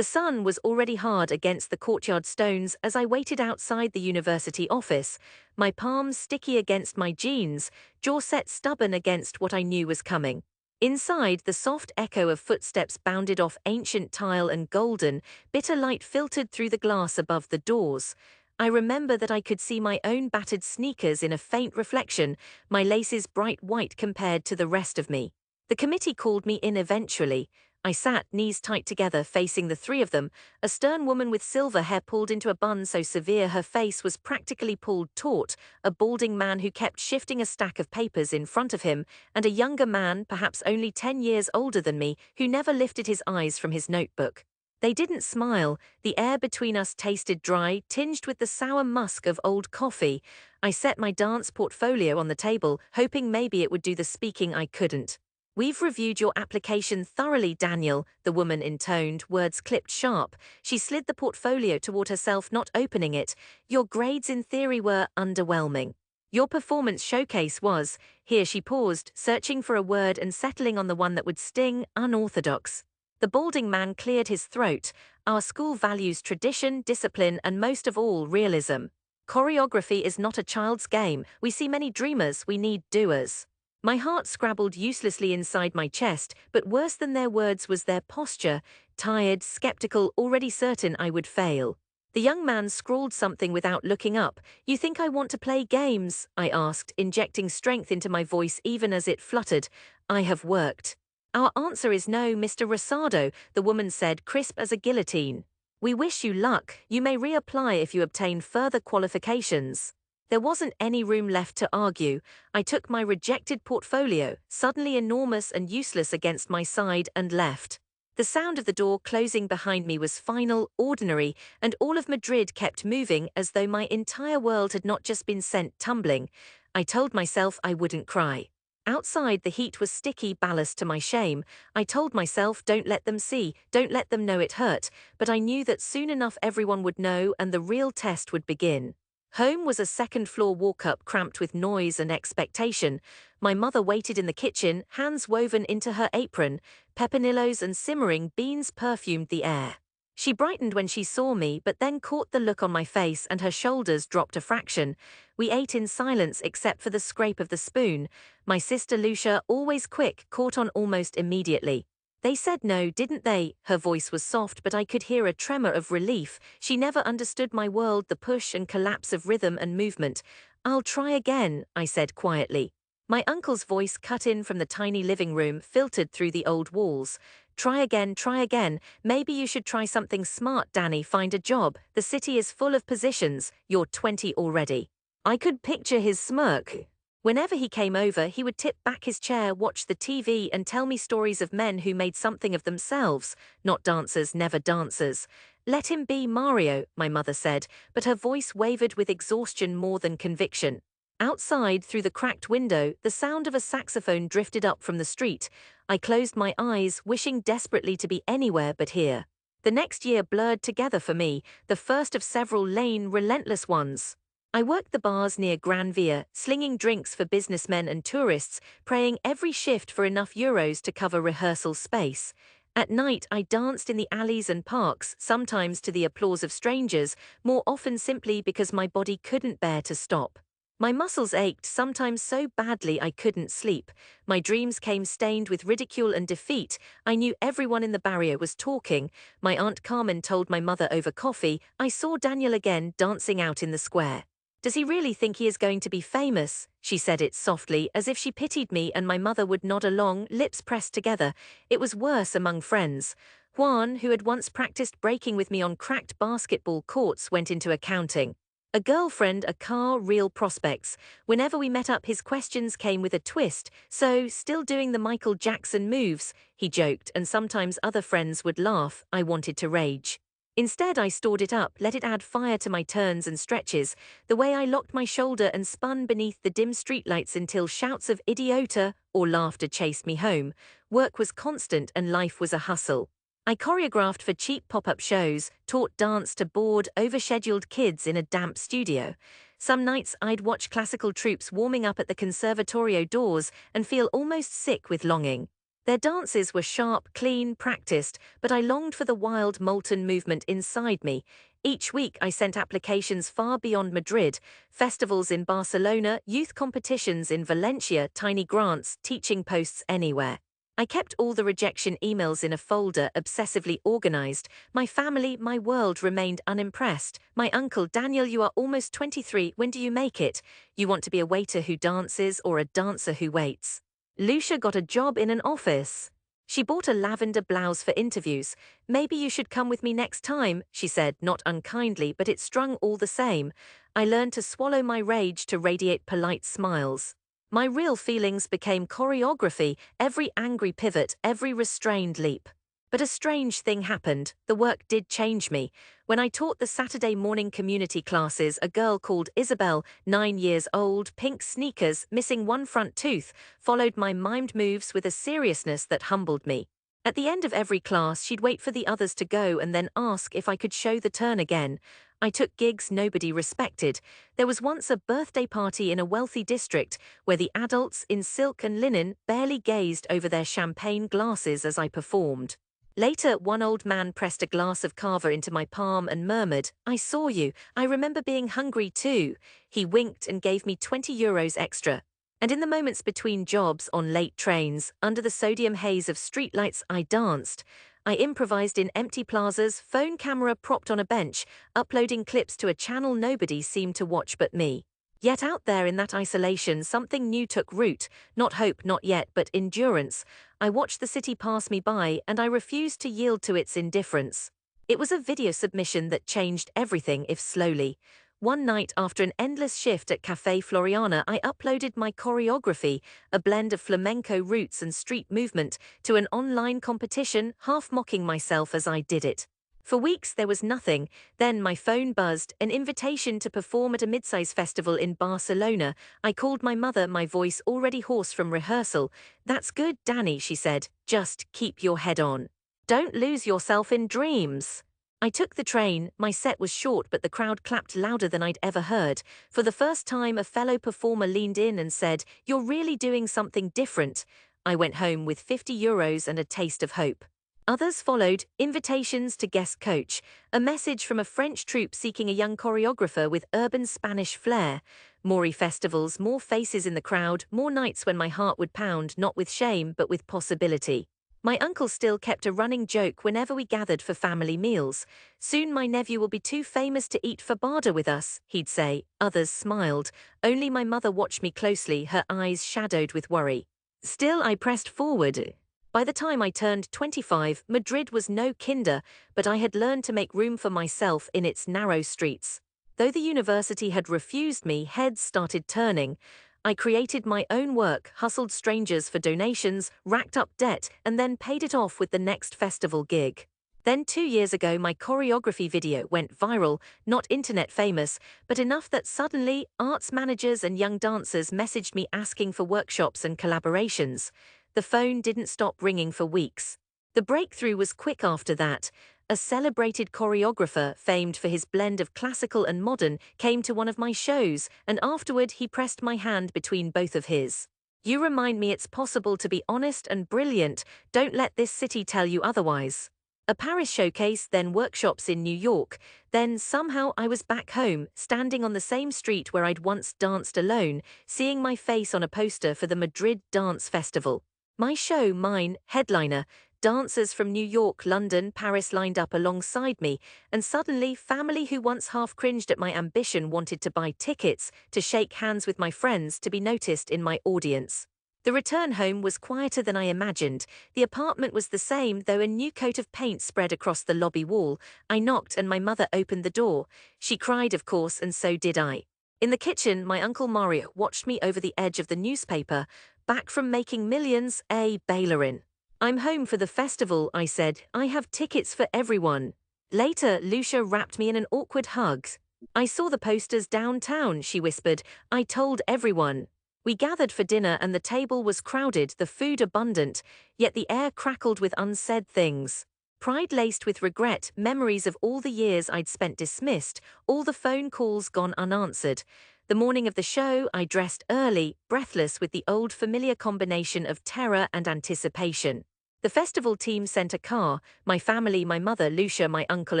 The sun was already hard against the courtyard stones as I waited outside the university office, my palms sticky against my jeans, jaw set stubborn against what I knew was coming. Inside, the soft echo of footsteps bounded off ancient tile and golden, bitter light filtered through the glass above the doors. I remember that I could see my own battered sneakers in a faint reflection, my laces bright white compared to the rest of me. The committee called me in eventually. I sat, knees tight together, facing the three of them, a stern woman with silver hair pulled into a bun so severe her face was practically pulled taut, a balding man who kept shifting a stack of papers in front of him, and a younger man, perhaps only 10 years older than me, who never lifted his eyes from his notebook. They didn't smile. The air between us tasted dry, tinged with the sour musk of old coffee. I set my dance portfolio on the table, hoping maybe it would do the speaking I couldn't. "We've reviewed your application thoroughly, Daniel," the woman intoned, words clipped sharp. She slid the portfolio toward herself, not opening it. "Your grades in theory were underwhelming. Your performance showcase was," here she paused, searching for a word and settling on the one that would sting, "unorthodox." The balding man cleared his throat. "Our school values tradition, discipline, and most of all, realism. Choreography is not a child's game. We see many dreamers, we need doers." My heart scrabbled uselessly inside my chest, but worse than their words was their posture, tired, skeptical, already certain I would fail. The young man scrawled something without looking up. "You think I want to play games?" I asked, injecting strength into my voice even as it fluttered. "I have worked." "Our answer is no, Mr. Rosado," the woman said, crisp as a guillotine. "We wish you luck. You may reapply if you obtain further qualifications." There wasn't any room left to argue. I took my rejected portfolio, suddenly enormous and useless against my side, and left. The sound of the door closing behind me was final, ordinary, and all of Madrid kept moving as though my entire world had not just been sent tumbling. I told myself I wouldn't cry. Outside, the heat was sticky ballast to my shame. I told myself, don't let them see, don't let them know it hurt, but I knew that soon enough everyone would know and the real test would begin. Home was a second-floor walk-up cramped with noise and expectation. My mother waited in the kitchen, hands woven into her apron. Pepinillos and simmering beans perfumed the air. She brightened when she saw me, but then caught the look on my face and her shoulders dropped a fraction. We ate in silence except for the scrape of the spoon. My sister Lucia, always quick, caught on almost immediately. "They said no, didn't they?" Her voice was soft, but I could hear a tremor of relief. She never understood my world, the push and collapse of rhythm and movement. "I'll try again," I said quietly. My uncle's voice cut in from the tiny living room, filtered through the old walls. Try again. Maybe you should try something smart, Danny, find a job. The city is full of positions. You're 20 already." I could picture his smirk. Whenever he came over, he would tip back his chair, watch the TV, and tell me stories of men who made something of themselves. Not dancers, never dancers. "Let him be Mario," my mother said, but her voice wavered with exhaustion more than conviction. Outside, through the cracked window, the sound of a saxophone drifted up from the street. I closed my eyes, wishing desperately to be anywhere but here. The next year blurred together for me, the first of several lane, relentless ones. I worked the bars near Gran Via, slinging drinks for businessmen and tourists, praying every shift for enough euros to cover rehearsal space. At night, I danced in the alleys and parks, sometimes to the applause of strangers, more often simply because my body couldn't bear to stop. My muscles ached, sometimes so badly I couldn't sleep. My dreams came stained with ridicule and defeat. I knew everyone in the barrio was talking. My Aunt Carmen told my mother over coffee. I saw Daniel again, dancing out in the square. "Does he really think he is going to be famous?" She said it softly, as if she pitied me, and my mother would nod along, lips pressed together. It was worse among friends. Juan, who had once practiced breaking with me on cracked basketball courts, went into accounting. A girlfriend, a car, real prospects. Whenever we met up, his questions came with a twist. "So, still doing the Michael Jackson moves?" he joked, and sometimes other friends would laugh. I wanted to rage. Instead, I stored it up, let it add fire to my turns and stretches, the way I locked my shoulder and spun beneath the dim streetlights until shouts of idiota or laughter chased me home. Work was constant and life was a hustle. I choreographed for cheap pop-up shows, taught dance to bored, overscheduled kids in a damp studio. Some nights I'd watch classical troupes warming up at the conservatorio doors and feel almost sick with longing. Their dances were sharp, clean, practiced, but I longed for the wild, molten movement inside me. Each week I sent applications far beyond Madrid, festivals in Barcelona, youth competitions in Valencia, tiny grants, teaching posts anywhere. I kept all the rejection emails in a folder, obsessively organized. My family, my world remained unimpressed. My uncle, Daniel, you are almost 23, when do you make it? You want to be a waiter who dances or a dancer who waits? Lucia got a job in an office. She bought a lavender blouse for interviews. Maybe you should come with me next time, she said, not unkindly, but it stung all the same. I learned to swallow my rage to radiate polite smiles. My real feelings became choreography, every angry pivot, every restrained leap. But a strange thing happened. The work did change me. When I taught the Saturday morning community classes, a girl called Isabel, 9 years old, pink sneakers, missing one front tooth, followed my mimed moves with a seriousness that humbled me. At the end of every class, she'd wait for the others to go and then ask if I could show the turn again. I took gigs nobody respected. There was once a birthday party in a wealthy district where the adults in silk and linen barely gazed over their champagne glasses as I performed. Later, one old man pressed a glass of cava into my palm and murmured, "I saw you. I remember being hungry too." He winked and gave me €20 extra. And in the moments between jobs on late trains, under the sodium haze of streetlights, I danced. I improvised in empty plazas, phone camera propped on a bench, uploading clips to a channel nobody seemed to watch but me. Yet out there in that isolation, something new took root, not hope, not yet, but endurance. I watched the city pass me by, and I refused to yield to its indifference. It was a video submission that changed everything, if slowly. One night after an endless shift at Café Floriana, I uploaded my choreography, a blend of flamenco roots and street movement, to an online competition, half mocking myself as I did it. For weeks there was nothing. Then my phone buzzed, an invitation to perform at a midsize festival in Barcelona. I called my mother, my voice already hoarse from rehearsal. "That's good, Danny," she said. "Just keep your head on. Don't lose yourself in dreams." I took the train. My set was short, but the crowd clapped louder than I'd ever heard. For the first time, a fellow performer leaned in and said, "You're really doing something different." I went home with €50 and a taste of hope. Others followed, invitations to guest coach, a message from a French troupe seeking a young choreographer with urban Spanish flair. More festivals, more faces in the crowd, more nights when my heart would pound, not with shame, but with possibility. My uncle still kept a running joke whenever we gathered for family meals. "Soon my nephew will be too famous to eat fabada with us," he'd say. Others smiled. Only my mother watched me closely, her eyes shadowed with worry. Still, I pressed forward. By the time I turned 25, Madrid was no kinder, but I had learned to make room for myself in its narrow streets. Though the university had refused me, heads started turning. I created my own work, hustled strangers for donations, racked up debt, and then paid it off with the next festival gig. Then 2 years ago, my choreography video went viral, not internet famous, but enough that suddenly arts managers and young dancers messaged me asking for workshops and collaborations. The phone didn't stop ringing for weeks. The breakthrough was quick after that. A celebrated choreographer, famed for his blend of classical and modern, came to one of my shows, and afterward he pressed my hand between both of his. "You remind me it's possible to be honest and brilliant. Don't let this city tell you otherwise." A Paris showcase, then workshops in New York. Then somehow I was back home, standing on the same street where I'd once danced alone, seeing my face on a poster for the Madrid Dance Festival. My show, mine, headliner. Dancers from New York, London, Paris lined up alongside me, and suddenly family who once half cringed at my ambition wanted to buy tickets, to shake hands with my friends, to be noticed in my audience. The return home was quieter than I imagined. The apartment was the same, though a new coat of paint spread across the lobby wall. I knocked and my mother opened the door. She cried, of course, and so did I. In the kitchen, my Uncle Mario watched me over the edge of the newspaper. "Back from making millions, bailerin'." "I'm home for the festival," I said. "I have tickets for everyone." Later, Lucia wrapped me in an awkward hug. "I saw the posters downtown," she whispered. "I told everyone." We gathered for dinner and the table was crowded, the food abundant, yet the air crackled with unsaid things. Pride laced with regret, memories of all the years I'd spent dismissed, all the phone calls gone unanswered. The morning of the show, I dressed early, breathless with the old familiar combination of terror and anticipation. The festival team sent a car, my family, my mother, Lucia, my uncle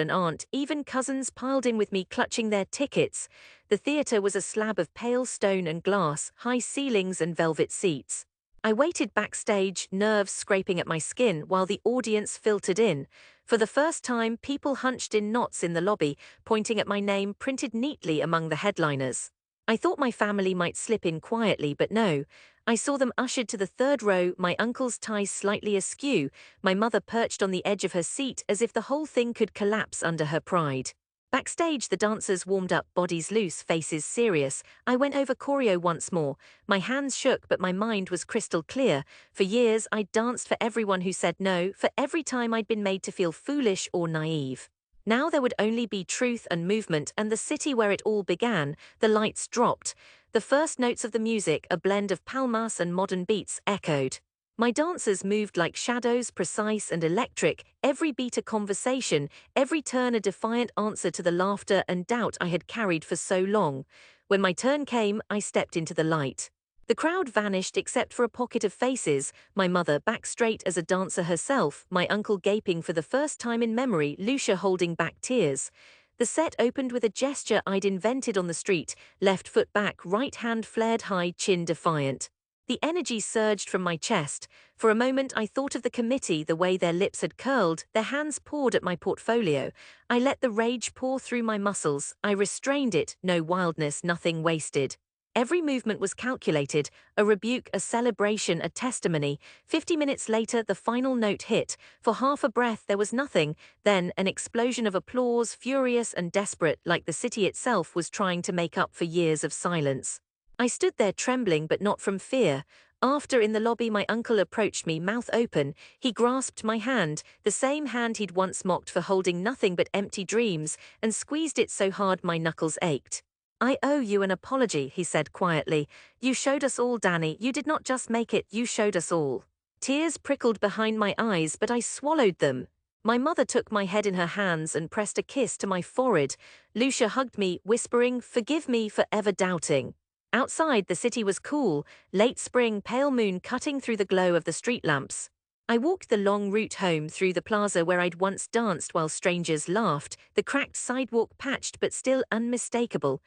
and aunt, even cousins piled in with me clutching their tickets. The theatre was a slab of pale stone and glass, high ceilings and velvet seats. I waited backstage, nerves scraping at my skin, while the audience filtered in. For the first time, people hunched in knots in the lobby, pointing at my name printed neatly among the headliners. I thought my family might slip in quietly, but no. I saw them ushered to the third row, my uncle's tie slightly askew, my mother perched on the edge of her seat as if the whole thing could collapse under her pride. Backstage, the dancers warmed up, bodies loose, faces serious. I went over choreo once more. My hands shook, but my mind was crystal clear. For years, I'd danced for everyone who said no, for every time I'd been made to feel foolish or naive. Now there would only be truth and movement, and the city where it all began. The lights dropped. The first notes of the music, a blend of palmas and modern beats, echoed. My dancers moved like shadows, precise and electric, every beat a conversation, every turn a defiant answer to the laughter and doubt I had carried for so long. When my turn came, I stepped into the light. The crowd vanished except for a pocket of faces, my mother back straight as a dancer herself, my uncle gaping for the first time in memory, Lucia holding back tears. The set opened with a gesture I'd invented on the street, left foot back, right hand flared high, chin defiant. The energy surged from my chest. For a moment I thought of the committee, the way their lips had curled, their hands pawed at my portfolio. I let the rage pour through my muscles. I restrained it, no wildness, nothing wasted. Every movement was calculated, a rebuke, a celebration, a testimony. 50 minutes later, the final note hit. For half a breath, there was nothing. Then, an explosion of applause, furious and desperate, like the city itself was trying to make up for years of silence. I stood there trembling, but not from fear. After, in the lobby, my uncle approached me, mouth open. He grasped my hand, the same hand he'd once mocked for holding nothing but empty dreams, and squeezed it so hard my knuckles ached. "I owe you an apology," he said quietly. "You showed us all, Danny. You did not just make it, you showed us all." Tears prickled behind my eyes, but I swallowed them. My mother took my head in her hands and pressed a kiss to my forehead. Lucia hugged me, whispering, "Forgive me for ever doubting." Outside, the city was cool, late spring, pale moon cutting through the glow of the street lamps. I walked the long route home through the plaza where I'd once danced while strangers laughed, the cracked sidewalk patched but still unmistakable.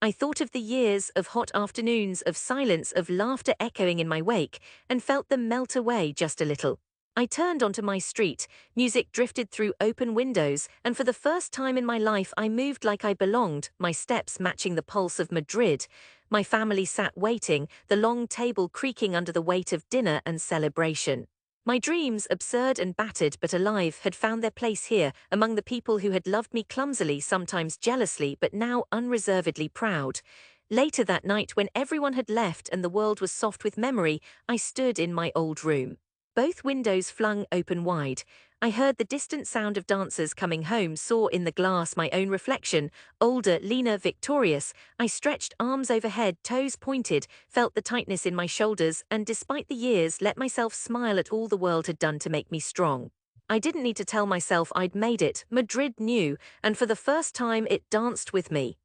I thought of the years of hot afternoons, of silence, of laughter echoing in my wake, and felt them melt away just a little. I turned onto my street, music drifted through open windows, and for the first time in my life I moved like I belonged, my steps matching the pulse of Madrid. My family sat waiting, the long table creaking under the weight of dinner and celebration. My dreams, absurd and battered but alive, had found their place here, among the people who had loved me clumsily, sometimes jealously, but now unreservedly proud. Later that night, when everyone had left and the world was soft with memory, I stood in my old room. Both windows flung open wide. I heard the distant sound of dancers coming home, saw in the glass my own reflection, older, leaner, victorious. I stretched arms overhead, toes pointed, felt the tightness in my shoulders, and despite the years, let myself smile at all the world had done to make me strong. I didn't need to tell myself I'd made it. Madrid knew, and for the first time it danced with me.